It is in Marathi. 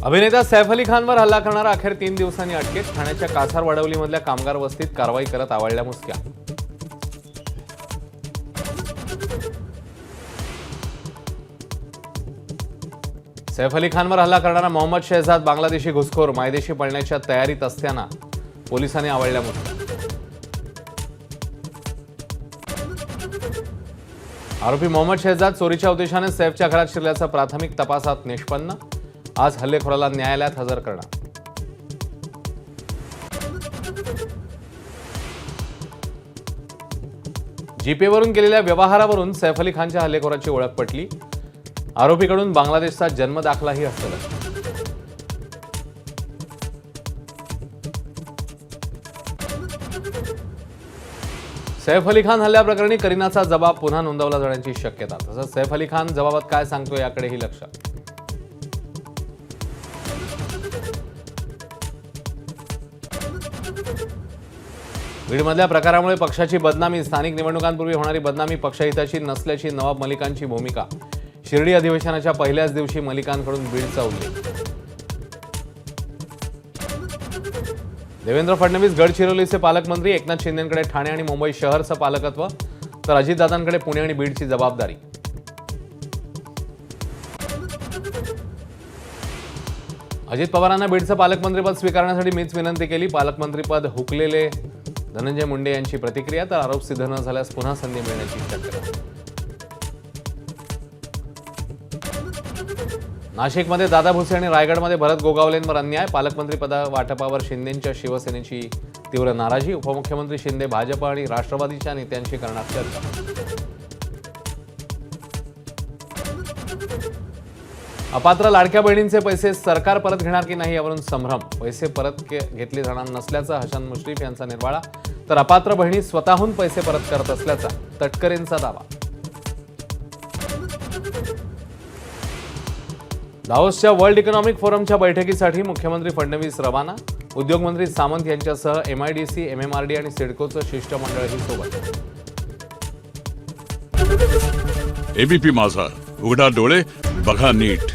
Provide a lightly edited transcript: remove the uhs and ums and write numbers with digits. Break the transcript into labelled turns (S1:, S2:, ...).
S1: अभिनेता सैफ अली खानवर हल्ला करणारा अखेर 3 दिवसांनी अटकेत. ठाण्याच्या कासार वडवलीमधल्या कामगार वस्तीत कारवाई करत आवळल्या मुसक्या. सैफ अली खानवर हल्ला करणारा मोहम्मद शहजाद बांगलादेशी घुसखोर मायदेशी पळण्याच्या तयारीत असताना पोलिसांनी आवळल्या मुसक्या. आरोपी मोहम्मद शहजाद चोरीच्या उद्देशाने सैफच्या घरात शिरल्याचं प्राथमिक तपासात निष्पन्न. आज हल्लेखोराला न्यायालयात हजर करणार. जीपेवरून केलेल्या व्यवहारावरून सैफ अली खानच्या हल्लेखोराची ओळख पटली. आरोपीकडून बांगलादेशचा जन्मदाखलाही हस्तगत. सैफ अली खान हल्ल्याप्रकरणी करीनाचा जबाब पुन्हा नोंदवला जाण्याची शक्यता. तसंच सैफ अली खान जबाबात काय सांगतो याकडेही लक्ष. बीडमधल्या प्रकारामुळे पक्षाची बदनामी. स्थानिक निवडणुकांपूर्वी होणारी बदनामी पक्षहिताची नसल्याची नवाब मलिकांची भूमिका. शिर्डी अधिवेशनाच्या पहिल्याच दिवशी मलिकांकडून बीडचा उल्लेख. देवेंद्र फडणवीस गडचिरोलीचे पालकमंत्री. एकनाथ शिंदेंकडे ठाणे आणि मुंबई शहरचं पालकत्व, तर अजितदादांकडे पुणे आणि बीडची जबाबदारी. अजित पवारांना बीडचं पालकमंत्रीपद स्वीकारण्यासाठी मीच विनंती केली. पालकमंत्रीपद हुकलेले धनंजय मुंडे यांची प्रतिक्रिया. तर आरोप सिद्ध न झाल्यास पुन्हा संधी मिळण्याची शक्यता. नाशिकमध्ये दादा भुसे आणि रायगडमध्ये भरत गोगावलेंवर अन्याय. पालकमंत्रीपद वाटपावर शिंदेंच्या शिवसेनेची तीव्र नाराजी. उपमुख्यमंत्री शिंदे भाजप आणि राष्ट्रवादीच्या नेत्यांशी करणार चर्चा. अपात्र लाडक्या बहिणींचे पैसे सरकार परत घेणार की नाही यावरून संभ्रम. पैसे परत घेतले जाणार नसल्याचा हसन मुश्रीफ यांचा निर्वाळा. तर अपात्र बहिणी स्वतःहून पैसे परत करत असल्याचा तटकरेंचा दावा. दावोसच्या वर्ल्ड इकॉनॉमिक फोरमच्या बैठकीसाठी मुख्यमंत्री फडणवीस रवाना. उद्योगमंत्री सामंत यांच्यासह MIDC, MMRD आणि सिडकोचं शिष्टमंडळही सोबत.
S2: ABP माझा, उघडा डोळे बघा नीट.